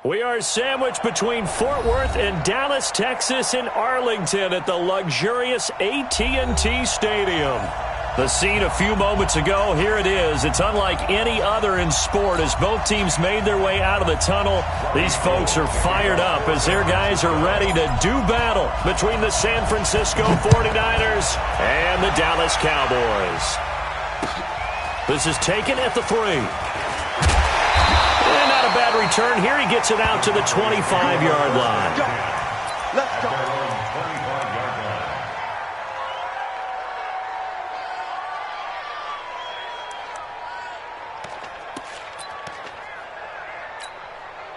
We are sandwiched between Fort Worth and Dallas, Texas, in Arlington at the luxurious AT&T Stadium. The scene a few moments ago, here it is. It's unlike any other in sport as both teams made their way out of the tunnel. These folks are fired up as their guys are ready to do battle between the San Francisco 49ers and the Dallas Cowboys. This is taken at the 3. And not a bad return here. He gets it out to the 25-yard line. Let's go.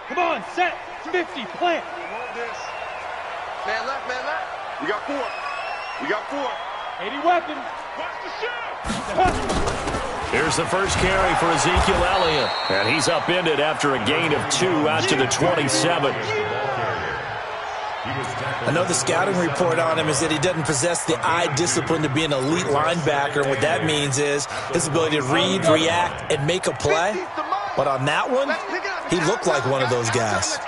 Come on, set, 50, plant. Man left, man left. We got 4. We got 4. 80 weapons. Watch the shot. Here's the first carry for Ezekiel Elliott. And he's upended after a gain of 2 out to the 27. I know the scouting report on him is that he doesn't possess the eye discipline to be an elite linebacker. And what that means is his ability to read, react, and make a play. But on that one, he looked like one of those guys.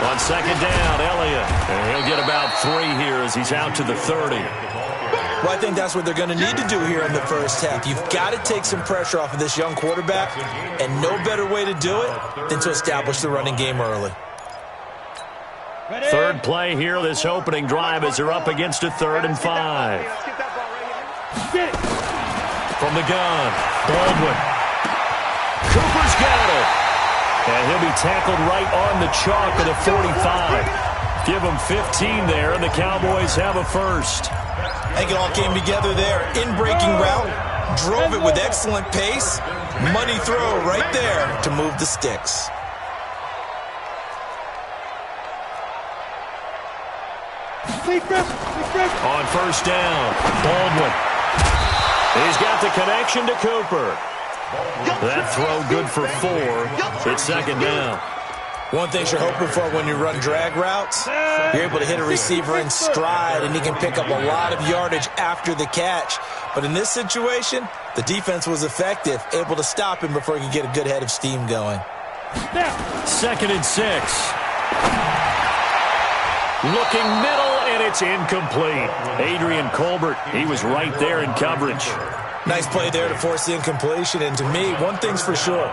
On second down, Elliott. And he'll get about 3 here as he's out to the 30. Well, I think that's what they're going to need to do here in the first half. You've got to take some pressure off of this young quarterback, and no better way to do it than to establish the running game early. Third play here, this opening drive as they're up against a 3rd and 5. From the gun, Baldwin. Cooper's got it. And he'll be tackled right on the chalk at the 45. Give him 15 there, and the Cowboys have a first. I think it all came together there. In-breaking route, drove it with excellent pace. Money throw right there to move the sticks. On first down, Baldwin. He's got the connection to Cooper. That throw good for 4. It's second down. One thing you're hoping for when you run drag routes, you're able to hit a receiver in stride, and he can pick up a lot of yardage after the catch. But in this situation, the defense was effective, able to stop him before he could get a good head of steam going. 2nd and 6. Looking middle, and it's incomplete. Adrian Colbert, he was right there in coverage. Nice play there to force the incompletion. And to me, one thing's for sure.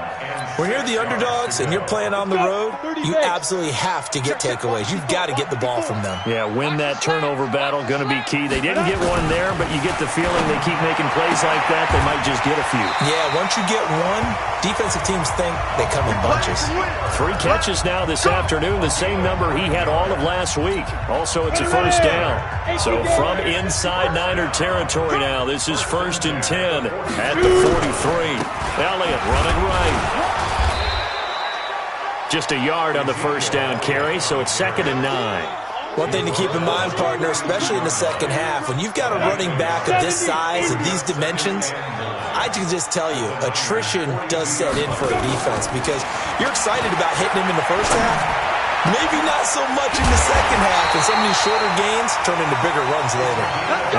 When you're the underdogs and you're playing on the road, you absolutely have to get takeaways. You've got to get the ball from them. Yeah, win that turnover battle, going to be key. They didn't get one there, but you get the feeling they keep making plays like that, they might just get a few. Yeah, once you get one, defensive teams think they come in bunches. 3 catches now this afternoon, the same number he had all of last week. Also, it's a first down. So from inside Niner territory now, this is 1st and 10 at the 43. Elliott running right. Just a yard on the first down carry, so it's 2nd and 9. One thing to keep in mind, partner, especially in the second half, when you've got a running back of this size and these dimensions, I can just tell you, attrition does set in for a defense because you're excited about hitting him in the first half, maybe not so much in the second half, and some of these shorter gains turn into bigger runs later.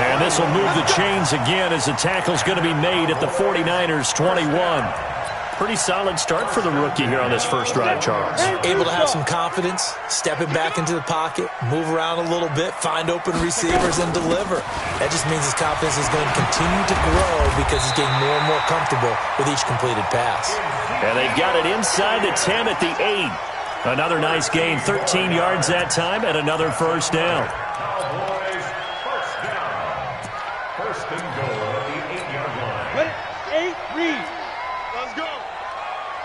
And this will move the chains again as the tackle's going to be made at the 49ers' 21. Pretty solid start for the rookie here on this first drive, Charles. Able to have some confidence, stepping back into the pocket, move around a little bit, find open receivers, and deliver. That just means his confidence is going to continue to grow because he's getting more and more comfortable with each completed pass. And they've got it inside the 10 at the 8. Another nice gain, 13 yards that time, and another first down. First and goal at the 8-yard line. 8, read. Let's go.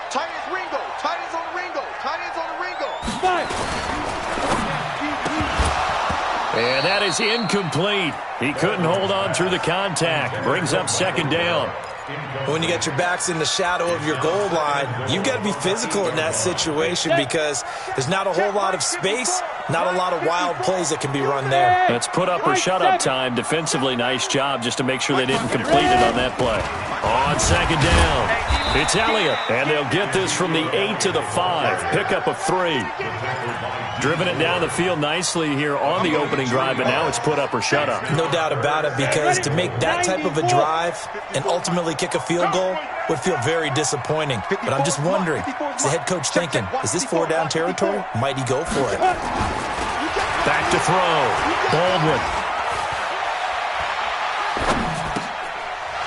Tight ends Ringo. Tight ends on the Ringo. Tight ends on the Ringo. 5. And that is incomplete. He couldn't hold on through the contact. Brings up second down. When you got your backs in the shadow of your goal line, you've got to be physical in that situation because there's not a whole lot of space, not a lot of wild plays that can be run there. That's put up or shut up time. Defensively, nice job just to make sure they didn't complete it on that play. On second down, it's Elliott, and they'll get this from the 8 to the 5. Pickup of 3. Driven it down the field nicely here on the opening drive, but now it's put up or shut up. No doubt about it, because to make that type of a drive and ultimately kick a field goal would feel very disappointing. But I'm just wondering, is the head coach thinking, is this 4-down territory? Might he go for it? Back to throw. Baldwin.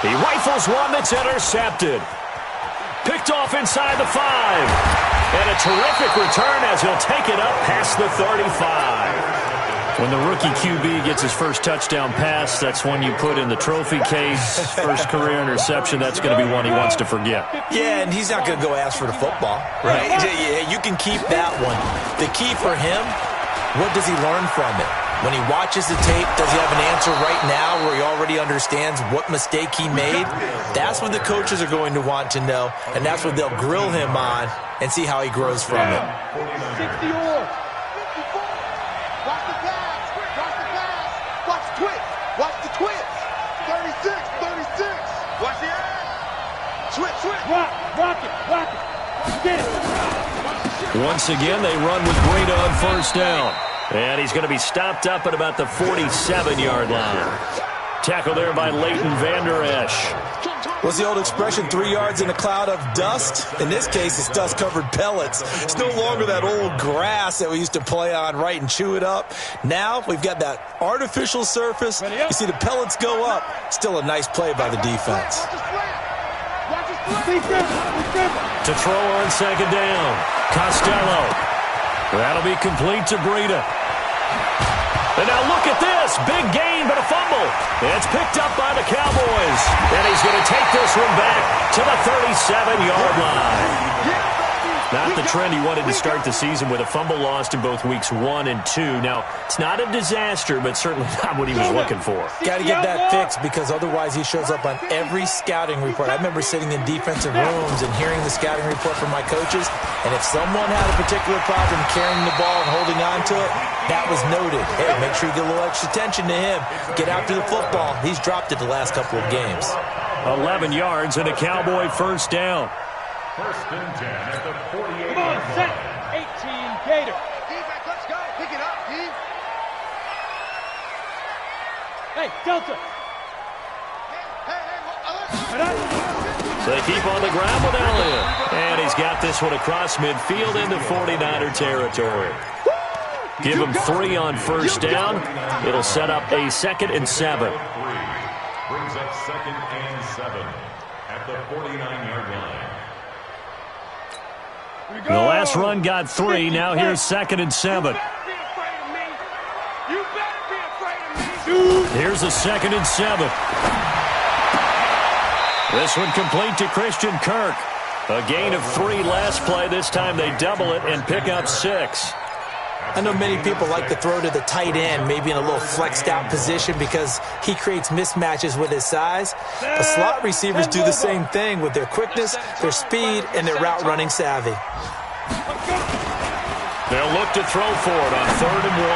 He rifles one that's intercepted. Picked off inside the 5. And a terrific return as he'll take it up past the 35. When the rookie QB gets his first touchdown pass, that's one you put in the trophy case. First career interception, that's going to be one he wants to forget. Yeah, and he's not going to go ask for the football, right? Yeah, you can keep that one. The key for him, what does he learn from it? When he watches the tape, does he have an answer right now where he already understands what mistake he made? That's what the coaches are going to want to know, and that's what they'll grill him on and see how he grows from it. 60 or. Watch the pass. Watch the pass. Watch the twitch. Watch the twitch. 36. Watch the ass. Switch. Rock it. Get it. Once again, they run with Breida on first down. And he's going to be stopped up at about the 47-yard line. Tackle there by Leighton Vander Esch. What's the old expression, 3 yards in a cloud of dust? In this case, it's dust-covered pellets. It's no longer that old grass that we used to play on, right, and chew it up. Now we've got that artificial surface. You see the pellets go up. Still a nice play by the defense. To throw on second down. Costello. That'll be complete to Breida. And now look at this. Big gain, but a fumble. It's picked up by the Cowboys. And he's going to take this one back to the 37-yard line. Not the trend he wanted to start the season, with a fumble lost in both weeks 1 and 2. Now, it's not a disaster, but certainly not what he was looking for. Got to get that fixed, because otherwise he shows up on every scouting report. I remember sitting in defensive rooms and hearing the scouting report from my coaches, and if someone had a particular problem carrying the ball and holding on to it, that was noted. Hey, make sure you get a little extra attention to him. Get after the football. He's dropped it the last couple of games. 11 yards and a Cowboy first down. First and 10 at the 48. Come on, set. 18 Gator. Defense, let's go. Pick it up, D. Hey, Delta. So they keep on the ground with Elliott. And he's got this one across midfield into 49er territory. Give him 3 on first down. It'll set up a 2nd and 7. Brings up 2nd and 7 at the 49-yard line. The last run got 3. Now here's 2nd and 7. Here's a 2nd and 7. This one complete to Christian Kirk. A gain of 3 last play. This time they double it and pick up 6. I know many people like to throw to the tight end, maybe in a little flexed out position, because he creates mismatches with his size. But slot receivers do the same thing with their quickness, their speed, and their route running savvy. They'll look to throw for it on 3rd and 1.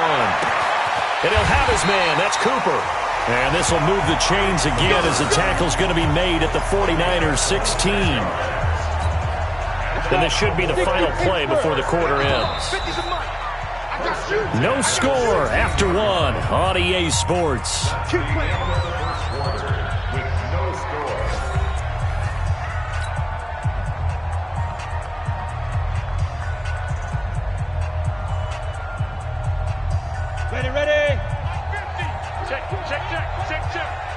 And he'll have his man. That's Cooper. And this will move the chains again as the tackle's going to be made at the 49ers 16. And this should be the final play before the quarter ends. No score after 1 on EA Sports. Ready. Check.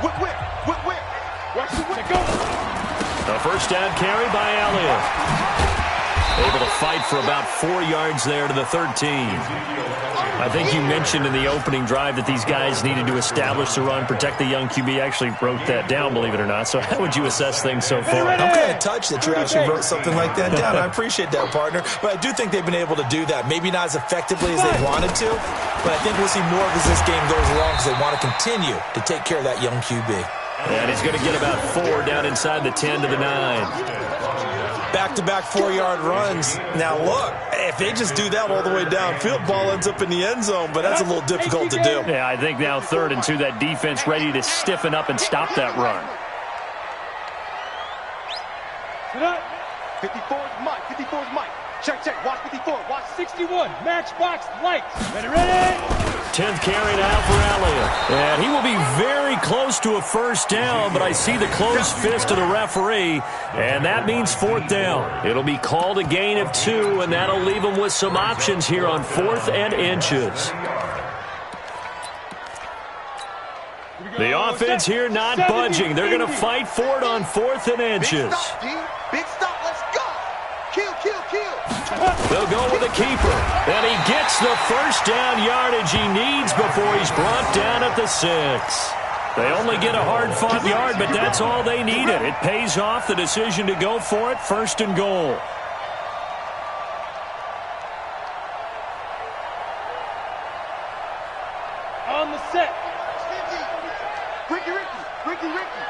Whip. Watch the whip. Go. A first down carry by Elliott. Able to fight for about 4 yards there to the 13. I think you mentioned in the opening drive that these guys needed to establish the run, protect the young QB. Actually wrote that down, believe it or not. So how would you assess things so far? I'm kind of touched that you actually wrote something like that down. I appreciate that, partner. But I do think they've been able to do that. Maybe not as effectively as they wanted to, but I think we'll see more as this game goes along, because they want to continue to take care of that young QB. And he's going to get about 4 down inside the 10 to the 9. Back-to-back 4-yard runs. Now, look, if they just do that all the way downfield, ball ends up in the end zone, but that's a little difficult to do. Yeah, I think now 3rd and 2, that defense ready to stiffen up and stop that run. Sit up. 54 is Mike. 54 is Mike. Check, check. Watch 54. Watch 61. Matchbox lights. Ready, ready. 10th carry now for Elliott. And he will be very close to a first down, but I see the closed fist of the referee, and that means 4th down. It'll be called a gain of 2, and that'll leave them with some options here on 4th and inches. The offense here not budging. They're going to fight for it on 4th and inches. Big stop, D. Big stop. Let's go. Kill, kill, kill. They'll go with a keeper. And he gets the first down yardage he needs before he's brought down at the 6. They only get a hard-fought yard, but that's all they needed. It pays off the decision to go for it, 1st and goal. On the set. Ricky, Ricky. Ricky, Ricky.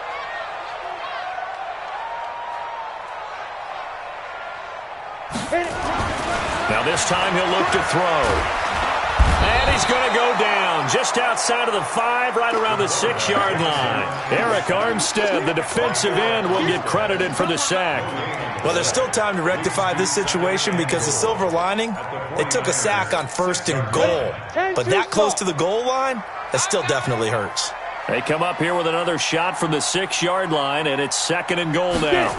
Now this time he'll look to throw. And he's going to go down just outside of the 5, right around the 6-yard line. Eric Armstead, the defensive end, will get credited for the sack. Well, there's still time to rectify this situation because the silver lining, they took a sack on 1st and goal. But that close to the goal line, that still definitely hurts. They come up here with another shot from the 6-yard line, and it's 2nd and goal now.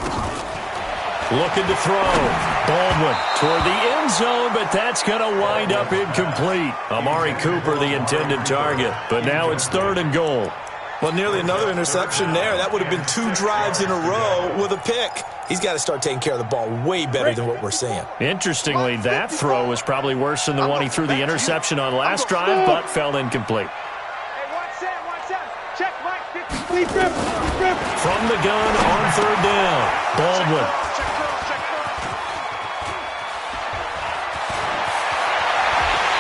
Looking to throw. Baldwin toward the end zone, but that's going to wind up incomplete. Amari Cooper, the intended target, but now it's 3rd and goal. Well, nearly another interception there. That would have been 2 drives in a row with a pick. He's got to start taking care of the ball way better than what we're seeing. Interestingly, that throw was probably worse than the one he threw the interception on last drive, but fell incomplete. Check, Mike. 50. From the gun on 3rd down. Baldwin.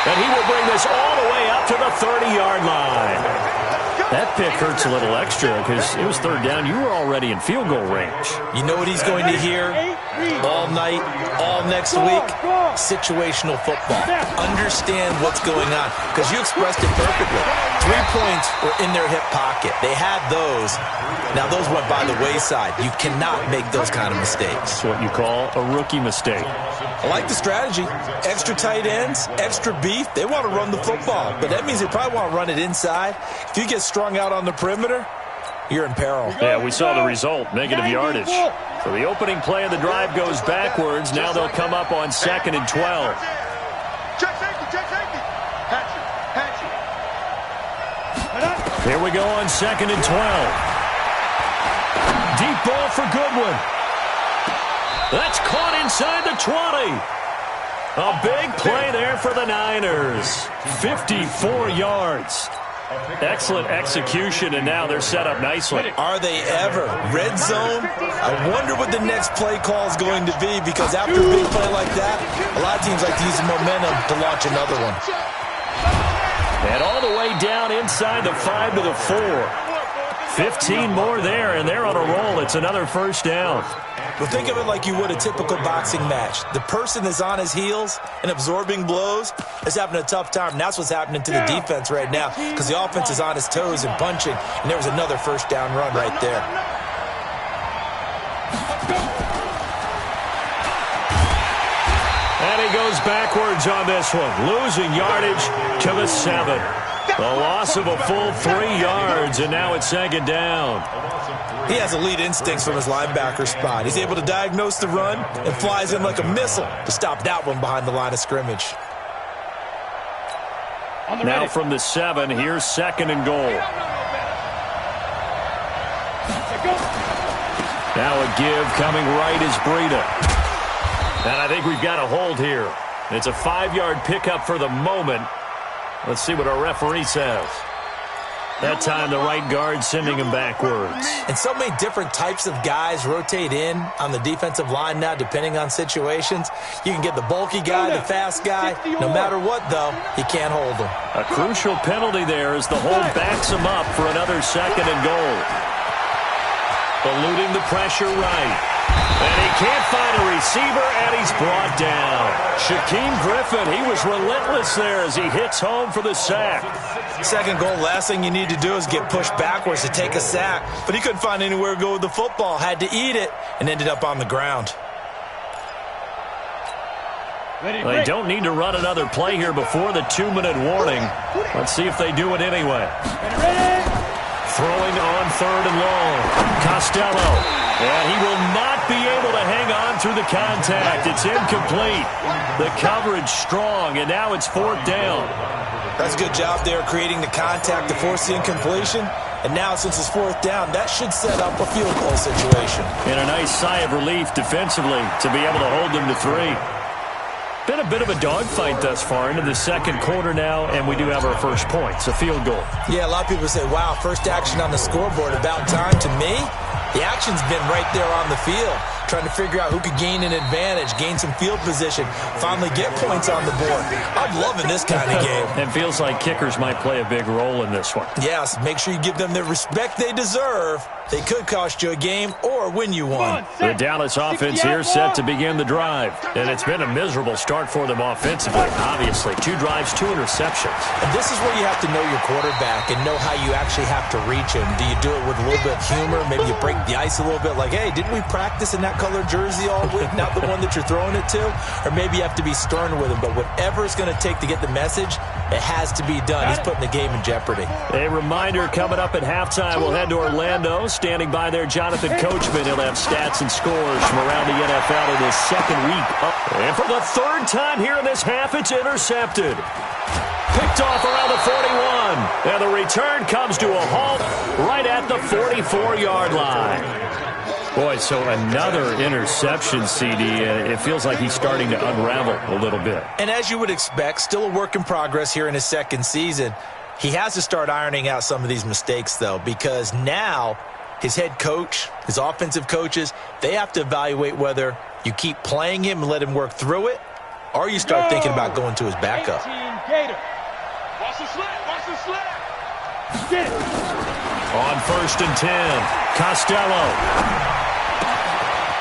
And he will bring this all the way up to the 30-yard line. That pick hurts a little extra because it was 3rd down. You were already in field goal range. You know what he's going to hear all night, all next week? Situational football. Understand what's going on because you expressed it perfectly. 3 points were in their hip pocket. They had those. Now, those went by the wayside. You cannot make those kind of mistakes. That's what you call a rookie mistake. I like the strategy. Extra tight ends, extra beef. They want to run the football, but that means they probably want to run it inside. If you get strung out on the perimeter, you're in peril. Yeah, we saw the result, negative yardage. So the opening play of the drive goes backwards. Now they'll come up on 2nd and 12. Check safety, check safety. Hatchet, hatchet. Here we go on 2nd and 12. Deep ball for Goodwin. That's caught inside the 20. A big play there for the Niners. 54 yards. Excellent execution, and now they're set up nicely. Are they ever? Red zone? I wonder what the next play call is going to be because after a big play like that, a lot of teams like to use the momentum to launch another one. And all the way down inside the 5 to the 4. 15 more there, and they're on a roll. It's another first down. Well, think of it like you would a typical boxing match. The person is on his heels and absorbing blows is having a tough time. And that's what's happening to the defense right now because the offense is on his toes and punching, and there was another first down run right there. And he goes backwards on this one, losing yardage to the 7. The loss of a full 3 yards, and now it's 2nd down. He has elite instincts from his linebacker spot. He's able to diagnose the run and flies in like a missile to stop that one behind the line of scrimmage. Now from the 7, here's 2nd and goal. Now a give coming right is Breida. And I think we've got a hold here. It's a 5-yard pickup for the moment. Let's see what our referee says. That time the right guard sending him backwards. And so many different types of guys rotate in on the defensive line now depending on situations. You can get the bulky guy, the fast guy. No matter what, though, he can't hold him. A crucial penalty there as the hold backs him up for another 2nd and goal. Eluding the pressure right. And he can't find a receiver, and he's brought down. Shaquem Griffin, he was relentless there as he hits home for the sack. Second goal, last thing you need to do is get pushed backwards to take a sack. But he couldn't find anywhere to go with the football. Had to eat it and ended up on the ground. Well, they don't need to run another play here before the 2-minute warning. Let's see if they do it anyway. Throwing on 3rd and long. Costello. And he will not be able to hang on through the contact. It's incomplete. The coverage strong, and now it's 4th down. That's a good job there creating the contact to force the incompletion. And now, since it's 4th down, that should set up a field goal situation. And a nice sigh of relief defensively to be able to hold them to 3. Been a bit of a dogfight thus far into the second quarter now, and we do have our first points, a field goal. Yeah, a lot of people say, wow, first action on the scoreboard, about time. To me, the action's been right there on the field, trying to figure out who could gain an advantage, gain some field position, finally get points on the board. I'm loving this kind of game. It feels like kickers might play a big role in this one. Yes, make sure you give them the respect they deserve. They could cost you a game or win you one. The Dallas offense here set to begin the drive. And it's been a miserable start for them offensively, obviously. 2 drives, 2 interceptions. And this is where you have to know your quarterback and know how you actually have to reach him. Do you do it with a little bit of humor? Maybe you break the ice a little bit like, hey, didn't we practice in that color jersey all week, not the one that you're throwing it to? Or maybe you have to be stern with him. But whatever it's going to take to get the message, it has to be done. He's putting the game in jeopardy. A reminder coming up at halftime. We'll head to Orlando. Standing by there, Jonathan Coachman. He'll have stats and scores from around the NFL in his second week. And for the 3rd time here in this half, it's intercepted. Picked off around the 41. And the return comes to a halt right at the 44-yard line. Boy, so another interception, CD. It feels like he's starting to unravel a little bit. And as you would expect, still a work in progress here in his second season. He has to start ironing out some of these mistakes, though, because now his head coach, his offensive coaches, they have to evaluate whether you keep playing him and let him work through it, or you start thinking about going to his backup. Watch the slant, watch the slant. Get it. On 1st and 10, Costello.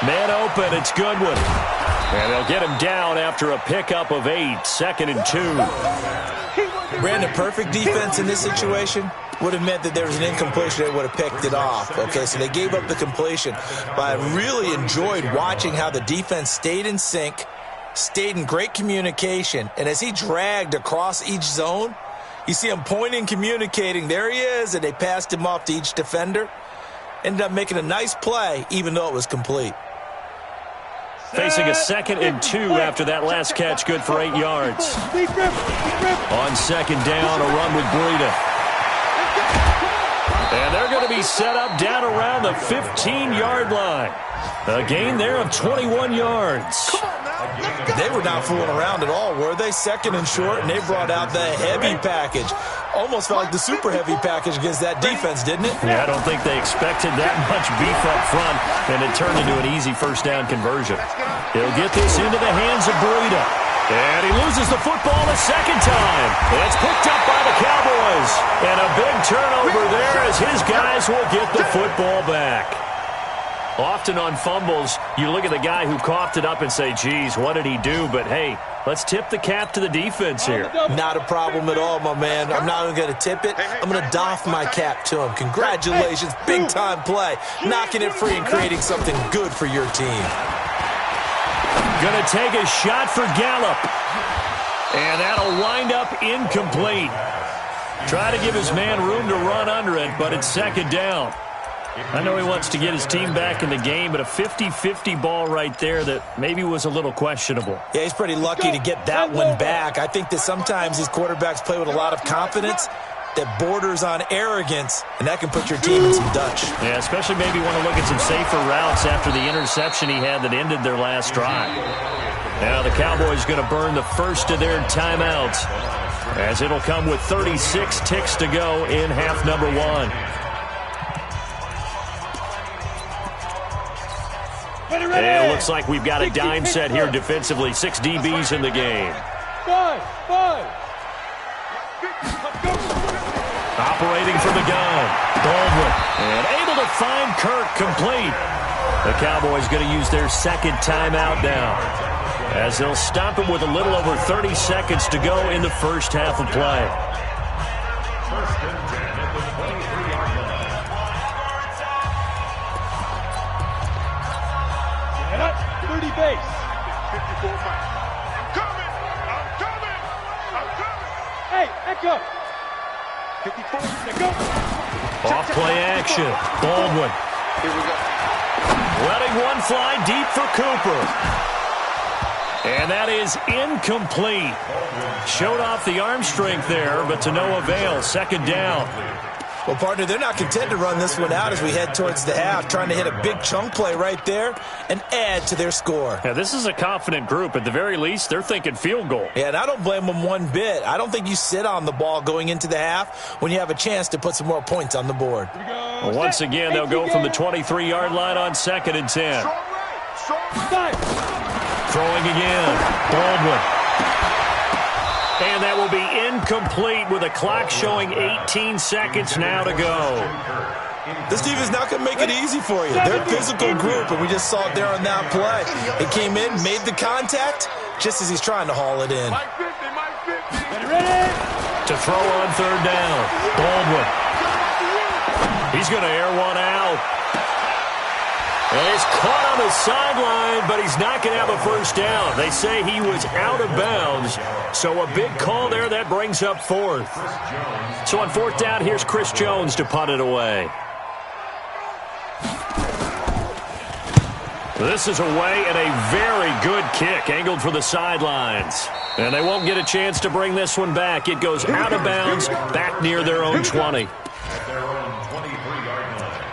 Man open, it's Goodwin. And they'll get him down after a pickup of 8, 2nd and 2. Brandon, perfect defense in this situation would have meant that there was an incompletion. They would have picked it off. Okay, so they gave up the completion. But I really enjoyed watching how the defense stayed in sync, stayed in great communication. And as he dragged across each zone, you see him pointing, communicating. There he is, and they passed him off to each defender. Ended up making a nice play, even though it was complete. Facing a 2nd and 2 after that last catch, good for 8 yards. On 2nd down, a run with Breida. And they're going to be set up down around the 15-yard line. A gain there of 21 yards. They were not fooling around at all, were they? 2nd and short, and they brought out the heavy package. Almost felt like the super heavy package against that defense, didn't it? Yeah, I don't think they expected that much beef up front, and it turned into an easy 1st down conversion. He'll get this into the hands of Breida. And he loses the football a 2nd time. It's picked up by the Cowboys. And a big turnover there as his guys will get the football back. Often on fumbles, you look at the guy who coughed it up and say, geez, what did he do? But, hey, let's tip the cap to the defense here. Not a problem at all, my man. I'm not even going to tip it. I'm going to doff my cap to him. Congratulations, big-time play. Knocking it free and creating something good for your team. Going to take a shot for Gallup. And that'll wind up incomplete. Try to give his man room to run under it, but it's 2nd down. I know he wants to get his team back in the game, but a 50-50 ball right there that maybe was a little questionable. Yeah, he's pretty lucky to get that one back. I think that sometimes these quarterbacks play with a lot of confidence that borders on arrogance, and that can put your team in some Dutch. Yeah, especially maybe want to look at some safer routes after the interception he had that ended their last drive. Now the Cowboys going to burn the first of their timeouts, as it'll come with 36 ticks to go in half number 1. And it looks like we've got a dime set here defensively. 6 DBs in the game. Operating from the gun. Baldwin. And able to find Kirk complete. The Cowboys going to use their second timeout now, as they'll stop him with a little over 30 seconds to go in the first half of play. First and 10 at the 23-yard line. And up, 30 base. 54 miles. I'm coming! Hey, echo. 54. Now go. Off play action. Baldwin. Here we go. Letting one fly deep for Cooper. And that is incomplete. Showed off the arm strength there, but to no avail. Second down. Well, partner, they're not content to run this one out as we head towards the half, trying to hit a big chunk play right there and add to their score. Yeah, this is a confident group. At the very least, they're thinking field goal. Yeah, and I don't blame them one bit. I don't think you sit on the ball going into the half when you have a chance to put some more points on the board. Well, once again, they'll go from the 23-yard line on 2nd and 10. Throwing again. Baldwin. And that will be incomplete with a clock showing 18 seconds now to go. This defense is not going to make it easy for you. They're a physical group, and we just saw it there on that play. It came in, made the contact, just as he's trying to haul it in. Ready? To throw on 3rd down. Baldwin. He's going to air one out. And he's caught on the sideline, but he's not going to have a first down. They say he was out of bounds. So a big call there that brings up 4th. So on 4th down, here's Chris Jones to punt it away. This is away and a very good kick angled for the sidelines. And they won't get a chance to bring this one back. It goes out of bounds back near their own 20. At their own 23-yard line.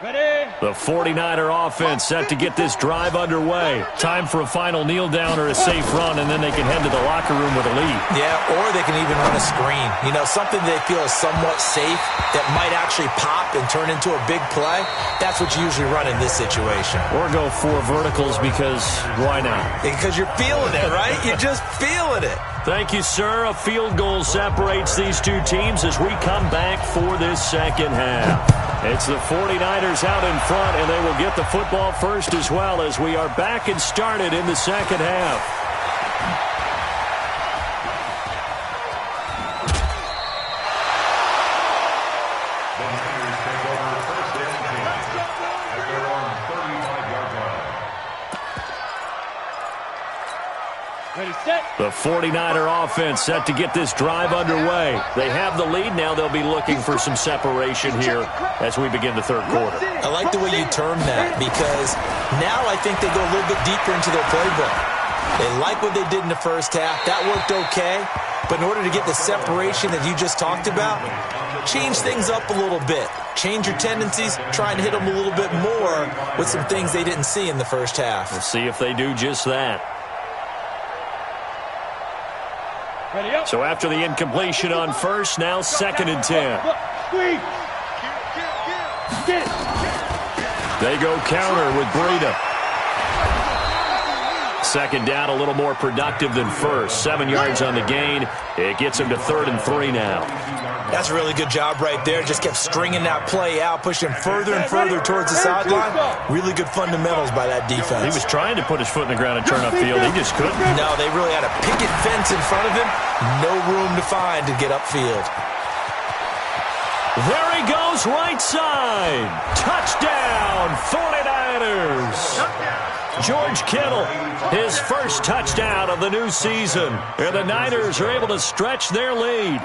Ready? The 49er offense set to get this drive underway. Time for a final kneel down or a safe run, and then they can head to the locker room with a lead. Yeah, or they can even run a screen. You know, something they feel is somewhat safe that might actually pop and turn into a big play. That's what you usually run in this situation. Or go 4 verticals because why not? Because you're feeling it, right? You're just feeling it. Thank you, sir. A field goal separates these two teams as we come back for this second half. It's the 49ers out in front, and they will get the football first as well as we are back and started in the second half. The Niners take over first and 10 at their own 35-yard line. Ready, set. The 49er offense set to get this drive underway. They have the lead now. They'll be looking for some separation here as we begin the third quarter. I like the way you term that because now I think they go a little bit deeper into their playbook. They like what they did in the first half. That worked okay. But in order to get the separation that you just talked about, change things up a little bit. Change your tendencies, try and hit them a little bit more with some things they didn't see in the first half. We'll see if they do just that. Ready up. So after the incompletion on first, now 2nd and 10. Squeeze. Get it. They go counter with Breida. Second down, a little more productive than first. 7 yards on the gain. It gets him to 3rd and 3 now. That's a really good job right there. Just kept stringing that play out, pushing further and further towards the sideline. Really good fundamentals by that defense. He was trying to put his foot in the ground and turn upfield. He just couldn't. No, they really had a picket fence in front of him. No room to find to get upfield. There he goes, right side. Touchdown, 49ers. George Kittle, his first touchdown of the new season. And the Niners are able to stretch their lead.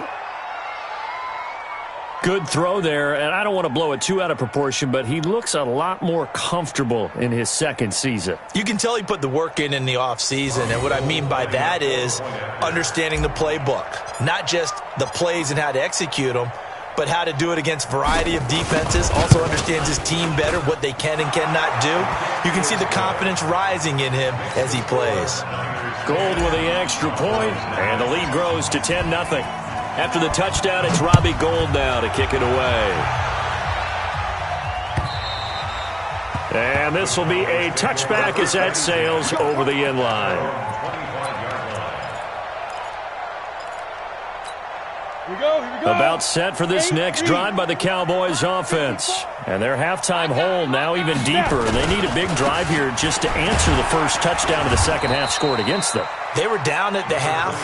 Good throw there, and I don't want to blow it too out of proportion, but he looks a lot more comfortable in his second season. You can tell he put the work in the offseason, and what I mean by that is understanding the playbook. Not just the plays and how to execute them, but how to do it against a variety of defenses. Also understands his team better, what they can and cannot do. You can see the confidence rising in him as he plays. Gold with the extra point, and the lead grows to 10-0. After the touchdown, it's Robbie Gould now to kick it away. And this will be a touchback as that sails over the end line. We About set for this next drive by the Cowboys offense. And their halftime hole now even deeper. And they need a big drive here just to answer the first touchdown of the second half scored against them. They were down at the half.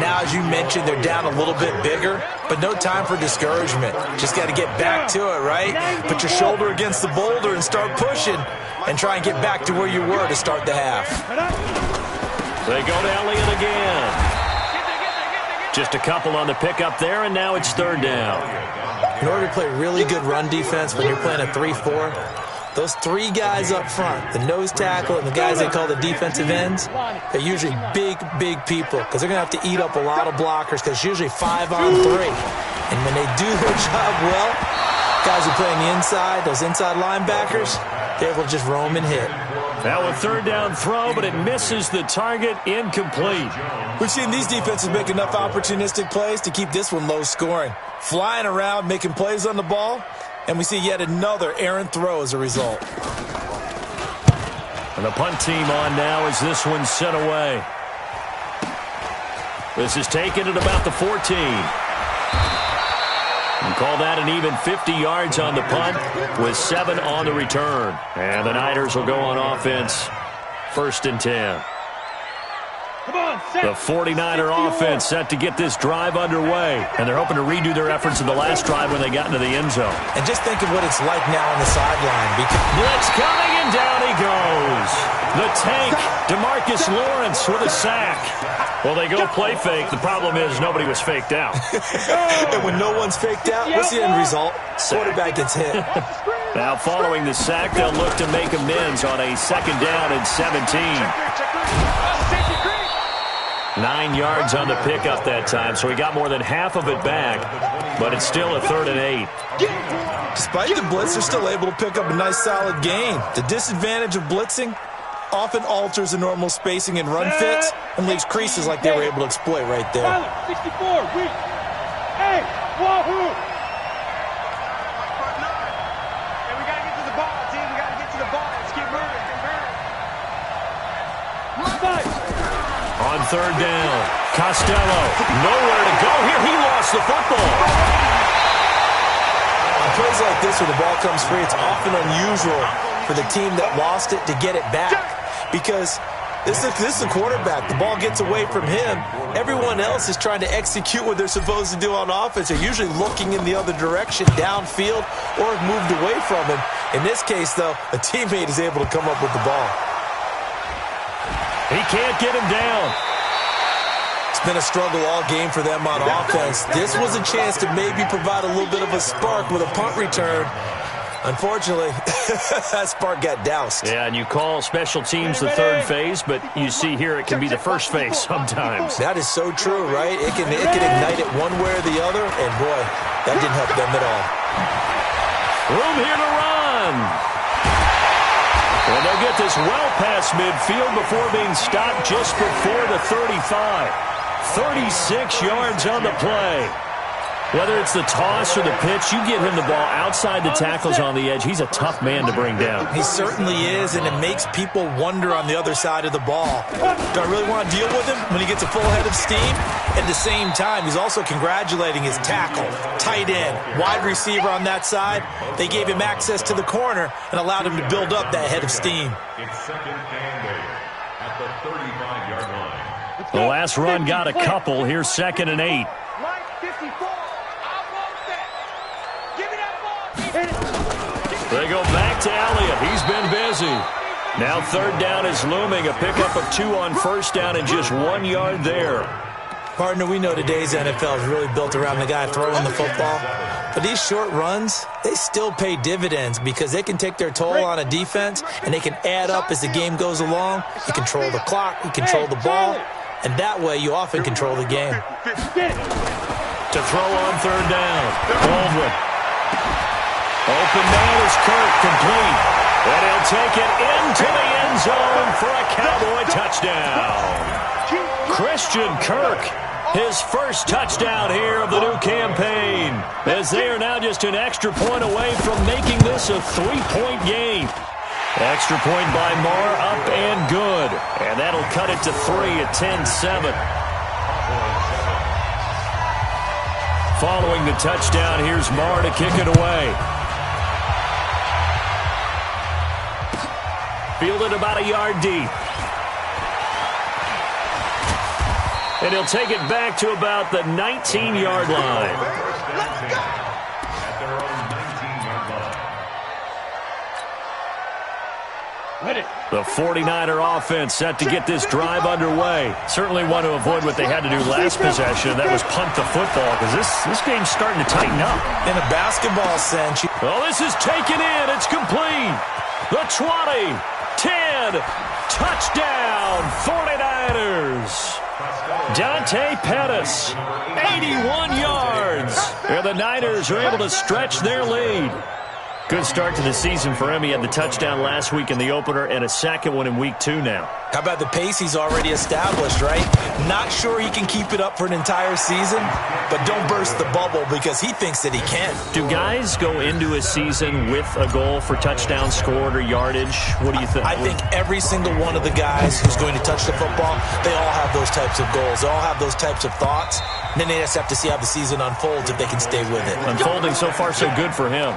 Now, as you mentioned, they're down a little bit bigger, but no time for discouragement. Just got to get back to it, right? Put your shoulder against the boulder and start pushing and try and get back to where you were to start the half. They go to Elliott again. Just a couple on the pickup there, and now it's third down. In order to play really good run defense when you're playing a 3-4, those three guys up front, the nose tackle and the guys they call the defensive ends, they're usually big, big people because they're going to have to eat up a lot of blockers because it's usually 5 on 3. And when they do their job well, guys who play on the inside, those inside linebackers, they're able to just roam and hit. Now a third down throw, but it misses the target, incomplete. We've seen these defenses make enough opportunistic plays to keep this one low scoring. Flying around, making plays on the ball, and we see yet another errant throw as a result. And the punt team on now as this one's sent away. This is taken at about the 14. And call that an even 50 yards on the punt with 7 on the return. And the Niners will go on offense, 1st and 10. The 49er offense set to get this drive underway. And they're hoping to redo their efforts in the last drive when they got into the end zone. And just think of what it's like now on the sideline. Blitz coming, and down he goes. The tank, DeMarcus Lawrence with a sack. Well, they go play fake. The problem is nobody was faked out. And when no one's faked out, what's the end result? Quarterback gets hit. Now following the sack, they'll look to make amends on a 2nd down and 17. 9 yards on the pickup that time, so he got more than half of it back, but it's still a 3rd and 8. Despite the blitz, they're still able to pick up a nice solid gain. The disadvantage of blitzing often alters the normal spacing and run fits and leaves creases like they were able to exploit right there. 64, weak. Hey, wahoo! Hey, we got to get to the ball, team. We got to get to the ball. Let's keep moving. On 3rd down, Costello, nowhere to go here. He lost the football. On plays like this where the ball comes free, it's often unusual for the team that lost it to get it back because this is a quarterback. The ball gets away from him. Everyone else is trying to execute what they're supposed to do on offense. They're usually looking in the other direction, downfield, or have moved away from him. In this case, though, a teammate is able to come up with the ball. He can't get him down. It's been a struggle all game for them on offense. This was a chance to maybe provide a little bit of a spark with a punt return. Unfortunately, that spark got doused. Yeah, and you call special teams the 3rd phase, but you see here it can be the 1st phase sometimes. That is so true, right? It can ignite it one way or the other, and boy, that didn't help them at all. Room here to run. And they'll get this well past midfield before being stopped just before the 35. 36 yards on the play. Whether it's the toss or the pitch, you get him the ball outside the tackles on the edge. He's a tough man to bring down. He certainly is, and it makes people wonder on the other side of the ball. Do I really want to deal with him when he gets a full head of steam? At the same time, he's also congratulating his tackle, tight end, wide receiver on that side. They gave him access to the corner and allowed him to build up that head of steam. It's 2nd and 8 at the 35-yard line. The last run got a couple. Here's 2nd and 8. Mike, 54. They go back to Elliott. He's been busy. Now 3rd down is looming. A pickup of 2 on 1st down and just 1 yard there. Partner, we know today's NFL is really built around the guy throwing the football. But these short runs, they still pay dividends because they can take their toll on a defense and they can add up as the game goes along. You control the clock, you control the ball, and that way you often control the game. To throw on 3rd down, Baldwin. Open man is Kirk, complete. And he'll take it into the end zone for a Cowboy touchdown. Christian Kirk, his first touchdown here of the new campaign, as they are now just an extra point away from making this a 3-point game. Extra point by Marr, up and good. And that'll cut it to 3 at 10-7. Following the touchdown, here's Marr to kick it away. Fielded about a yard deep. And he'll take it back to about the 19-yard line. At their own 19-yard line. Ready. The 49er offense set to get this drive underway. Certainly want to avoid what they had to do last possession. That was punt the football, because this game's starting to tighten up. In a basketball sense. Oh, this is taken in. It's complete. The 20, 10, touchdown, 49ers. Dante Pettis, 81 yards. And the Niners are able to stretch their lead. Good start to the season for him. He had the touchdown last week in the opener and a second one in week 2 now. How about the pace he's already established, right? Not sure he can keep it up for an entire season, but don't burst the bubble because he thinks that he can. Do guys go into a season with a goal for touchdowns scored or yardage? What do you think? I think every single one of the guys who's going to touch the football, they all have those types of goals. They all have those types of thoughts. And then they just have to see how the season unfolds if they can stay with it. Unfolding so far so good for him.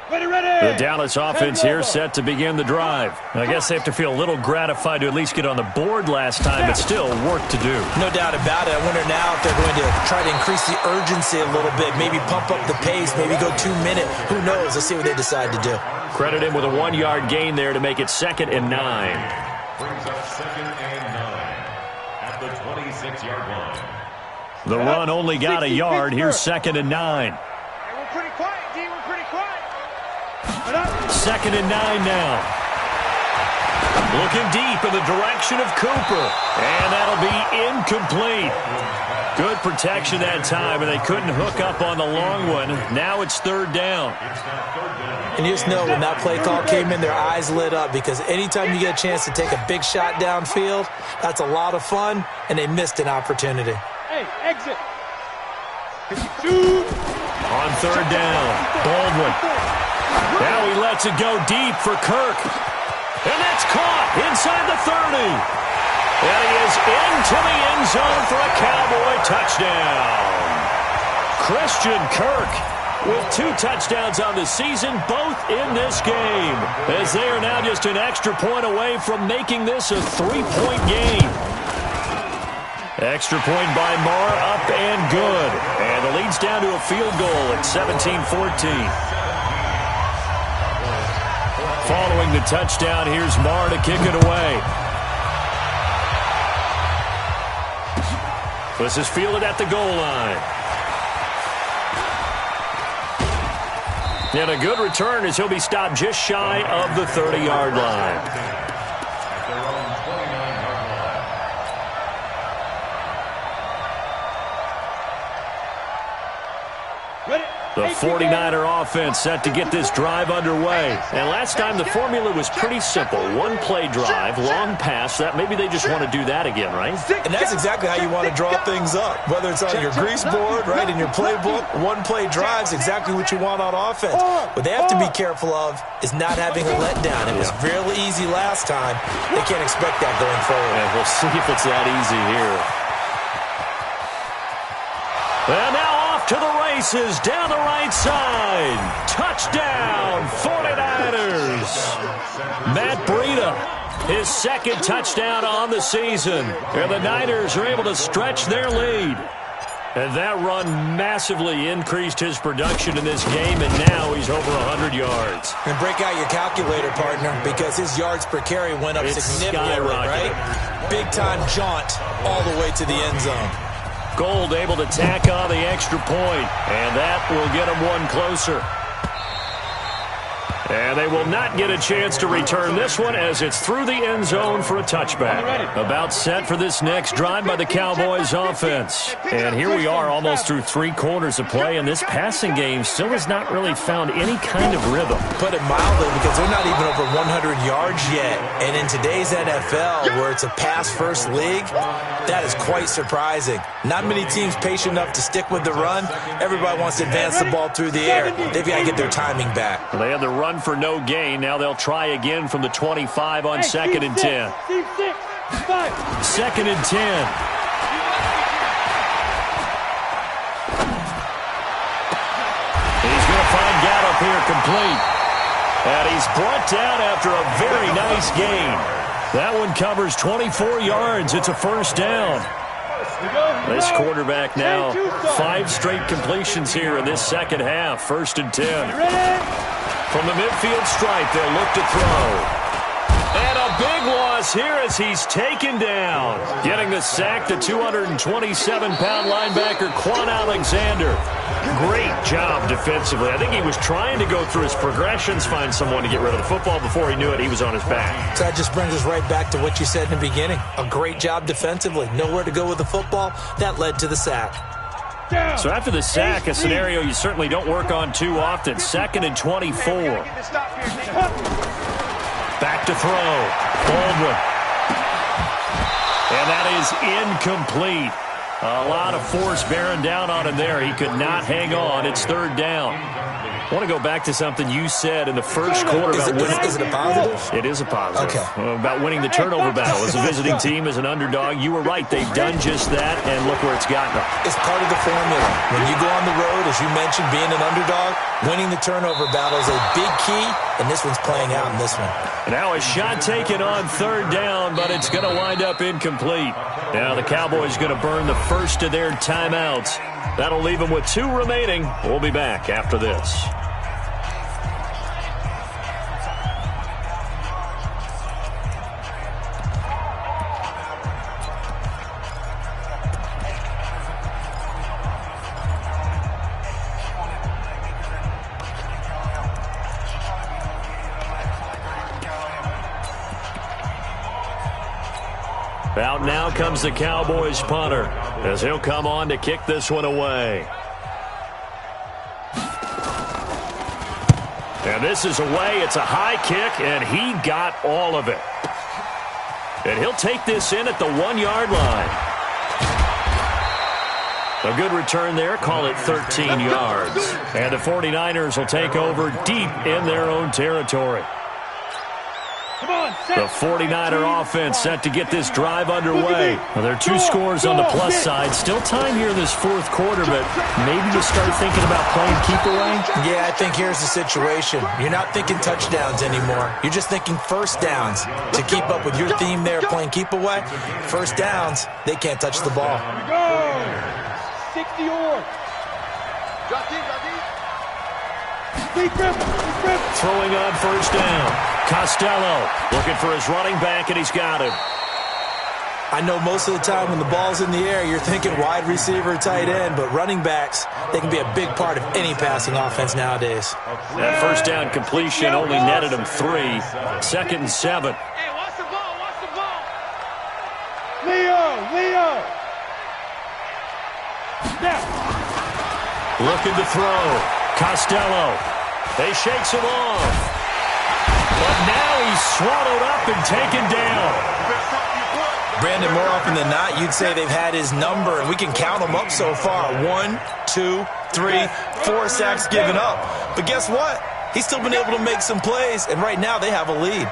The Dallas offense here set to begin the drive. I guess they have to feel a little gratified to at least get on the board last time, but still work to do. No doubt about it. I wonder now if they're going to try to increase the urgency a little bit, maybe pump up the pace, maybe go 2 minute. Who knows? Let's see what they decide to do. Credit him with a 1-yard gain there to make it 2nd and 9. Brings up 2nd and 9 at the 26-yard line. The run only got a yard. Here's 2nd and 9. We're pretty quiet, D. We're pretty quiet. 2nd and 9 now. Looking deep in the direction of Cooper. And that'll be incomplete. Good protection that time, and they couldn't hook up on the long one. Now it's 3rd down. And you just know when that play call came in, their eyes lit up because anytime you get a chance to take a big shot downfield, that's a lot of fun, and they missed an opportunity. Hey, exit. Shoot. On 3rd down, Baldwin. Now he lets it go deep for Kirk. And that's caught inside the 30. And he is into the end zone for a Cowboy touchdown. Christian Kirk with 2 touchdowns on the season, both in this game, as they are now just an extra point away from making this a 3-point game. Extra point by Marr, up and good. And the lead's down to a field goal at 17-14. Following the touchdown, here's Marr to kick it away. This is fielded at the goal line. And a good return as he'll be stopped just shy of the 30-yard line. At their own 29-yard line. Ready. The 49er offense set to get this drive underway. And last time the formula was pretty simple. 1-play drive, long pass. That maybe they just want to do that again, right? And that's exactly how you want to draw things up. Whether it's on your grease board, right, in your playbook, 1-play drive is exactly what you want on offense. What they have to be careful of is not having a letdown. It was real easy last time. They can't expect that going forward. And we'll see if it's that easy here. And now off to the races, down the right side. Touchdown, 49ers. Matt Breida, his 2nd touchdown on the season. And the Niners are able to stretch their lead. And that run massively increased his production in this game, and now he's over 100 yards. And break out your calculator, partner, because his yards per carry went up significantly, right? Big-time jaunt all the way to the end zone. Gold able to tack on the extra point, and that will get him one closer. And they will not get a chance to return this one as it's through the end zone for a touchback. About set for this next drive by the Cowboys offense. And here we are almost through 3 quarters of play, and this passing game still has not really found any kind of rhythm. Put it mildly, because they're not even over 100 yards yet. And in today's NFL, where it's a pass-first league, that is quite surprising. Not many teams patient enough to stick with the run. Everybody wants to advance the ball through the air. They've got to get their timing back. They had the run for no gain. Now they'll try again from the 25 on 2nd and 10. 2nd and 10. He's going to find Gallup here complete. And he's brought down after a very nice gain. That one covers 24 yards. It's a first down. This quarterback now 5 straight completions here in this second half. 1st and 10. From the midfield stripe, they'll look to throw. And a big loss here as he's taken down. Getting the sack, the 227-pound linebacker, Quan Alexander. Great job defensively. I think he was trying to go through his progressions, find someone to get rid of the football. Before he knew it, he was on his back. So that just brings us right back to what you said in the beginning. A great job defensively. Nowhere to go with the football. That led to the sack. So after the sack, a scenario you certainly don't work on too often. 2nd and 24. Back to throw. Baldwin. And that is incomplete. A lot of force bearing down on him there. He could not hang on. It's 3rd down. I want to go back to something you said in the first quarter about winning. Is it a positive? It is a positive. Okay. About winning the turnover battle. As a visiting team, as an underdog, you were right. They've done just that, and look where it's gotten them. It's part of the formula. When you go on the road, as you mentioned, being an underdog, winning the turnover battle is a big key, and this one's playing out in this one. Now a shot taken on 3rd down, but it's going to wind up incomplete. Now the Cowboys going to burn the first of their timeouts. That'll leave them with 2 remaining. We'll be back after this. Out now comes the Cowboys punter as he'll come on to kick this one away. And this is away. It's a high kick, and he got all of it. And he'll take this in at the 1-yard line. A good return there. Call it 13 yards. And the 49ers will take over deep in their own territory. The 49er offense set to get this drive underway. Well, there are 2 scores on the plus side. Still time here in this 4th quarter, but maybe you start thinking about playing keep away? Yeah, I think here's the situation. You're not thinking touchdowns anymore. You're just thinking first downs. To keep up with your theme there, playing keep away, first downs, they can't touch the ball. 60 yards. Throwing on 1st down. Costello looking for his running back, and he's got him. I know most of the time when the ball's in the air, you're thinking wide receiver, tight end, but running backs, they can be a big part of any passing offense nowadays. That 1st down completion only netted him 3. 2nd and 7. Hey, watch the ball, watch the ball. Leo. Now. Looking to throw. Costello. He shakes him off. But now he's swallowed up and taken down. Brandon, more often than not, you'd say they've had his number, and we can count them up so far. 1, 2, 3, 4 sacks given up. But guess what? He's still been able to make some plays, and right now they have a lead.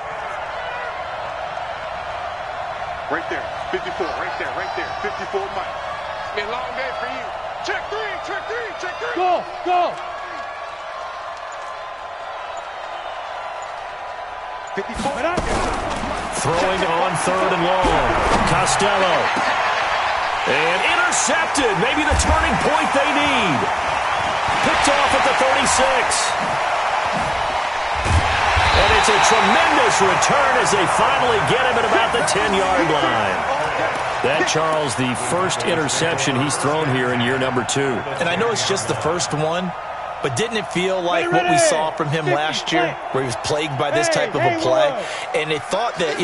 Right there, 54, right there, 54 Mike. It's been a long day for you. Check 3, check 3, check 3. Go. 54. Throwing on 3rd and long. Costello. And intercepted. Maybe the turning point they need. Picked off at the 36. And it's a tremendous return as they finally get him at about the 10-yard line. That, Charles, the first interception he's thrown here in year number 2. And I know it's just the first one, but didn't it feel like what we saw from him last year, where he was plagued by this type of a play? And they thought that,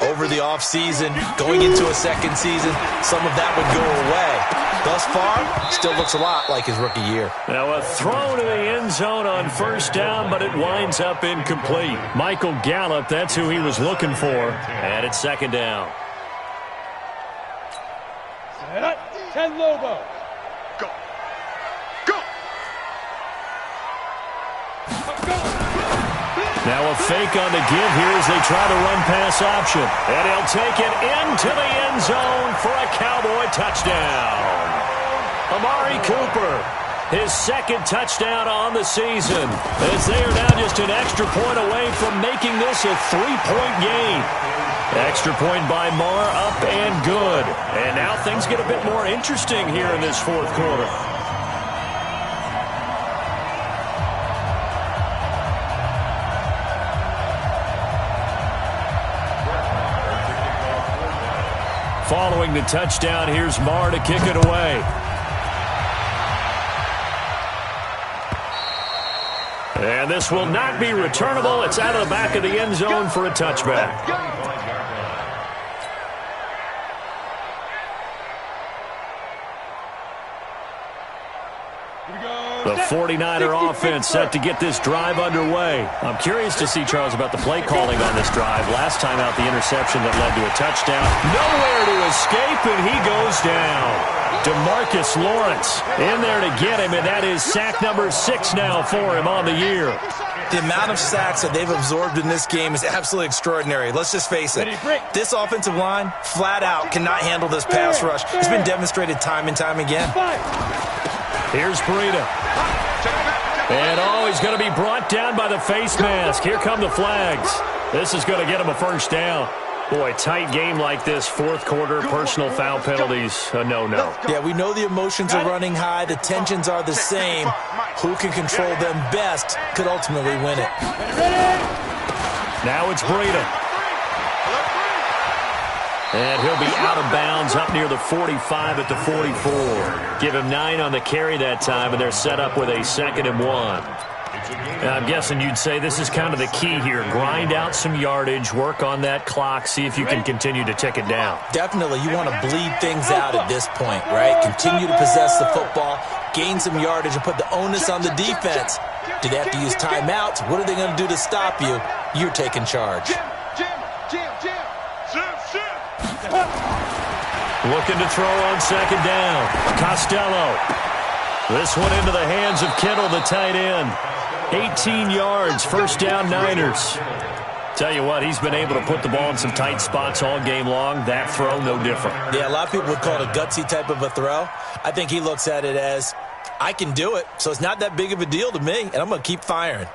over the offseason, going into a second season, some of that would go away. Thus far, still looks a lot like his rookie year. Now a throw to the end zone on 1st down, but it winds up incomplete. Michael Gallup, that's who he was looking for. And it's 2nd down. 10 Lobo. Go. Go. Now a fake on the give here as they try the run-pass option. And he'll take it into the end zone for a Cowboy touchdown. Amari Cooper, his second touchdown on the season, as they are now just an extra point away from making this a 3-point game. Extra point by Marr, up and good. And now things get a bit more interesting here in this fourth quarter. Following the touchdown, here's Marr to kick it away. And this will not be returnable. It's out of the back of the end zone for a touchback. The 49er offense set to get this drive underway. I'm curious to see, Charles, about the play calling on this drive. Last time out, the interception that led to a touchdown. Nowhere to escape, and he goes down. DeMarcus Lawrence in there to get him, and that is sack number 6 now for him on the year. The amount of sacks that they've absorbed in this game is absolutely extraordinary. Let's just face it. This offensive line, flat out, cannot handle this pass rush. It's been demonstrated time and time again. Here's Breida. And, he's going to be brought down by the face mask. Here come the flags. This is going to get him a first down. Boy, tight game like this, fourth quarter, personal foul penalties, a no-no. Yeah, we know the emotions are running high. The tensions are the same. Who can control them best could ultimately win it. Now it's Breida. And he'll be out of bounds up near the 45 at the 44. Give him 9 on the carry that time, and they're set up with a 2nd and 1. Now, I'm guessing you'd say this is kind of the key here. Grind out some yardage, work on that clock, see if you can continue to tick it down. Definitely. You want to bleed things out at this point, right? Continue to possess the football, gain some yardage, and put the onus on the defense. Do they have to use timeouts? What are they going to do to stop you? You're taking charge. Looking to throw on 2nd down. Costello. This one into the hands of Kittle, the tight end. 18 yards, first down Niners. Tell you what, he's been able to put the ball in some tight spots all game long. That throw, no different. Yeah, a lot of people would call it a gutsy type of a throw. I think he looks at it as, I can do it, so it's not that big of a deal to me, and I'm going to keep firing.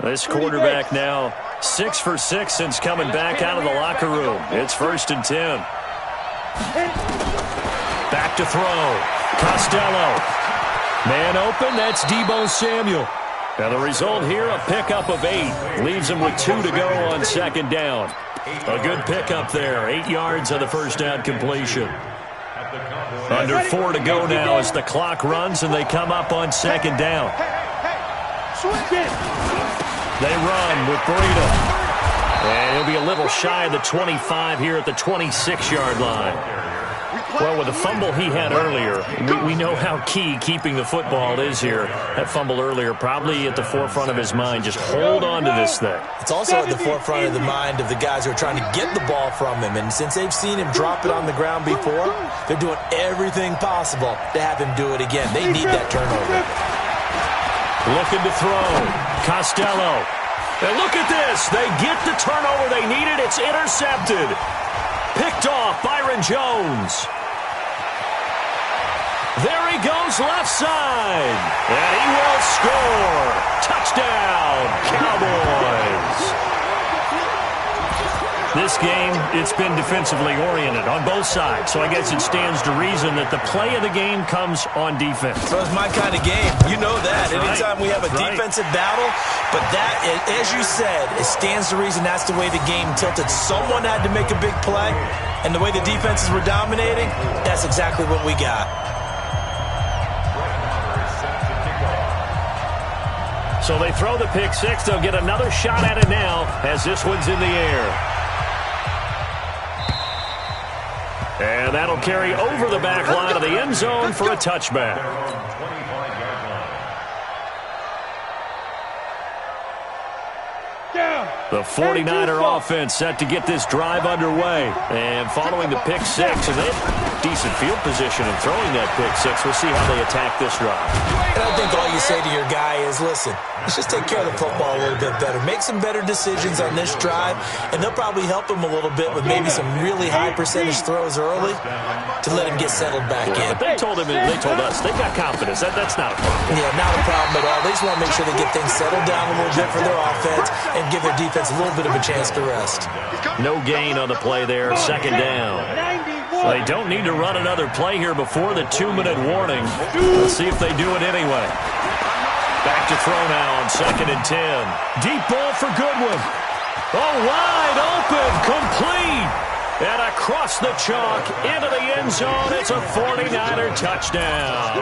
This quarterback now 6 for 6 since coming back out of the locker room. It's 1st and 10. Back to throw. Costello. Man open, that's Deebo Samuel. Now the result here, a pickup of 8. Leaves him with 2 to go on 2nd down. A good pickup there. 8 yards on the first down completion. Under 4 to go now as the clock runs and they come up on 2nd down. They run with Breida. And he'll be a little shy of the 25 here at the 26-yard line. Well, with the fumble he had earlier, we know how key keeping the football is here. That fumble earlier probably at the forefront of his mind. Just hold on to this thing. It's also at the forefront of the mind of the guys who are trying to get the ball from him. And since they've seen him drop it on the ground before, they're doing everything possible to have him do it again. They need that turnover. Looking to throw. Costello. And look at this. They get the turnover they needed. It's intercepted. Picked off Byron Jones. There he goes left side. And he will score. Touchdown, Cowboys. This game, it's been defensively oriented on both sides, so I guess it stands to reason that the play of the game comes on defense. So it's my kind of game. You know that. Anytime we have a defensive battle, but that, as you said, it stands to reason that's the way the game tilted. Someone had to make a big play, and the way the defenses were dominating, that's exactly what we got. So they throw the pick six. They'll get another shot at it now as this one's in the air. And that'll carry over the back line of the end zone for a touchback. Down. The 49er offense set to get this drive underway. And following the pick six, and they have decent field position in throwing that pick six. We'll see how they attack this drive. And I think all you say to your guy is, listen, let's just take care of the football a little bit better. Make some better decisions on this drive, and they'll probably help him a little bit with maybe some really high percentage throws early to let him get settled back in. But they told him, and they told us, they've got confidence. That's not a problem. Yeah, not a problem at all. They just want to make sure they get things settled down a little bit for their offense and give their defense a little bit of a chance to rest. No gain on the play there, second down. They don't need to run another play here before the 2-minute warning. Let's see if they do it anyway. Back to throw now on 2nd and 10. Deep ball for Goodwin. Oh, wide open, complete. And across the chalk into the end zone. It's a 49er touchdown.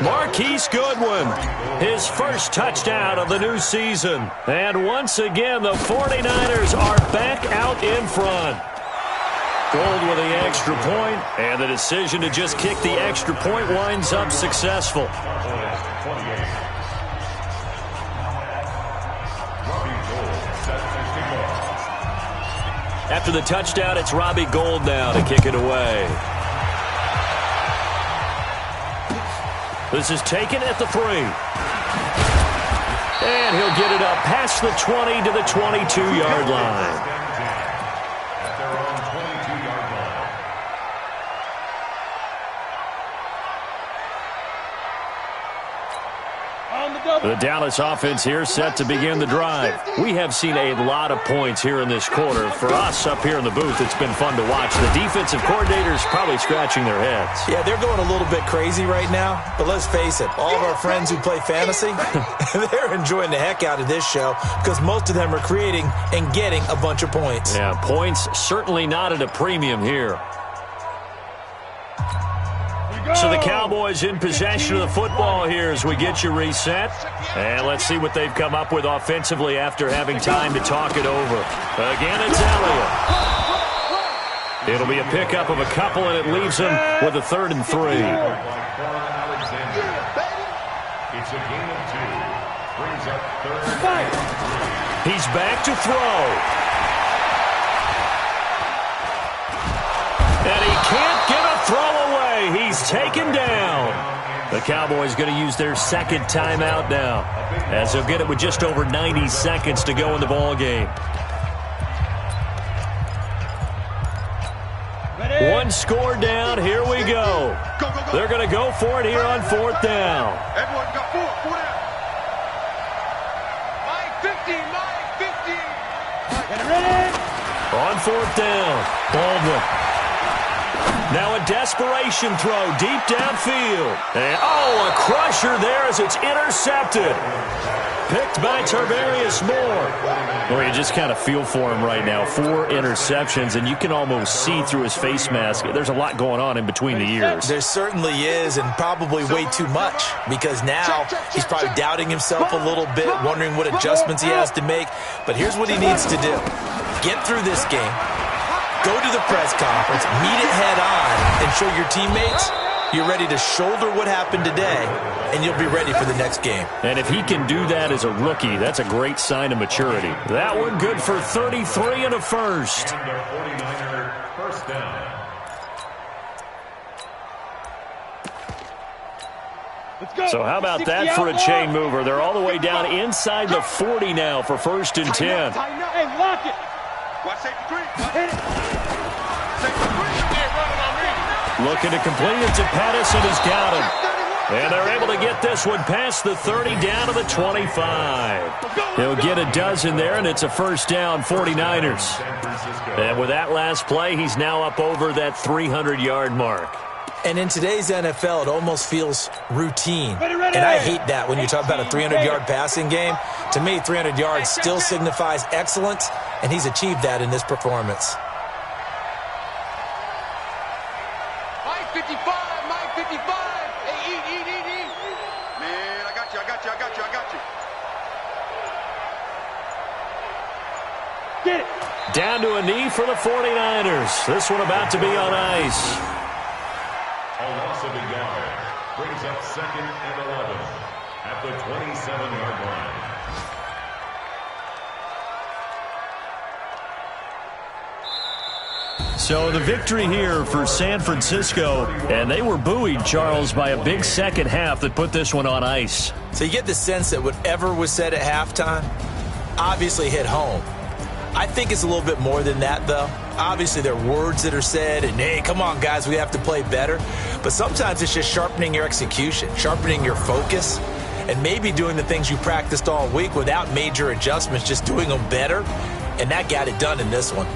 Marquise Goodwin, his first touchdown of the new season. And once again, the 49ers are back out in front. Gold with the extra point, and the decision to just kick the extra point winds up successful. After the touchdown, it's Robbie Gould now to kick it away. This is taken at the 3. And he'll get it up past the 20 to the 22-yard line. The Dallas offense here set to begin the drive. We have seen a lot of points here in this quarter. For us up here in the booth, it's been fun to watch. The defensive coordinators probably scratching their heads. Yeah, they're going a little bit crazy right now. But let's face it, all of our friends who play fantasy, they're enjoying the heck out of this show because most of them are creating and getting a bunch of points. Yeah, points certainly not at a premium here. So the Cowboys in possession of the football here as we get you reset. And let's see what they've come up with offensively after having time to talk it over. Again, it's Elliott. It'll be a pickup of a couple, and it leaves him with a 3rd and 3. It's a gain of 2. Brings up 3rd. He's back to throw. And he can't get a throw away. He's taken down. The Cowboys going to use their 2nd timeout now, as they'll get it with just over 90 seconds to go in the ball game. One score down. Here we go. They're going to go for it here on 4th down. Everyone got 4 down. Mike 50, Mike 50. Get ready. On 4th down, Baldwin. Now a desperation throw deep downfield. And, oh, a crusher there as it's intercepted. Picked by Tarvarius Moore. Well, you just kind of feel for him right now. 4 interceptions, and you can almost see through his face mask. There's a lot going on in between the ears. There certainly is, and probably way too much, because now he's probably doubting himself a little bit, wondering what adjustments he has to make. But here's what he needs to do. Get through this game. Go to the press conference, meet it head on, and show your teammates you're ready to shoulder what happened today, and you'll be ready for the next game. And if he can do that as a rookie, that's a great sign of maturity. That one good for 33 and a first. And a 49er first down. Let's go. So how about that for a chain mover? They're all the way down inside the 40 now for 1st and 10. Hey, lock it. Watch safety 3. Hit it. Safety 3. Looking to complete it to Pettis, and he's got him. And they're able to get this one past the 30 down to the 25. He'll get a dozen there, and it's a first down, 49ers. And with that last play, he's now up over that 300-yard mark. And in today's NFL, it almost feels routine. And I hate that when you talk about a 300-yard passing game. To me, 300 yards still signifies excellence, and he's achieved that in this performance. Mike 55, Mike 55. Hey, eat. Man, I got you. Get it. Down to a knee for the 49ers. This one about to be on ice. A loss of a yard. Brings up 2nd and 11 at the 27-yard line. So the victory here for San Francisco, and they were buoyed, Charles, by a big second half that put this one on ice. So you get the sense that whatever was said at halftime obviously hit home. I think it's a little bit more than that, though. Obviously, there are words that are said, and, hey, come on, guys, we have to play better. But sometimes it's just sharpening your execution, sharpening your focus, and maybe doing the things you practiced all week without major adjustments, just doing them better. And that got it done in this one.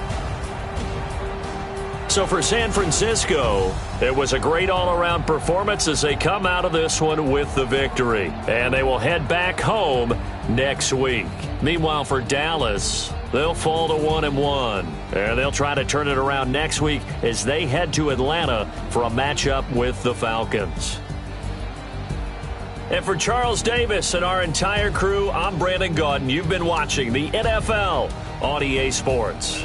So for San Francisco, it was a great all-around performance as they come out of this one with the victory. And they will head back home next week. Meanwhile, for Dallas, they'll fall to 1-1. And they'll try to turn it around next week as they head to Atlanta for a matchup with the Falcons. And for Charles Davis and our entire crew, I'm Brandon Gaudin. You've been watching the NFL on EA Sports.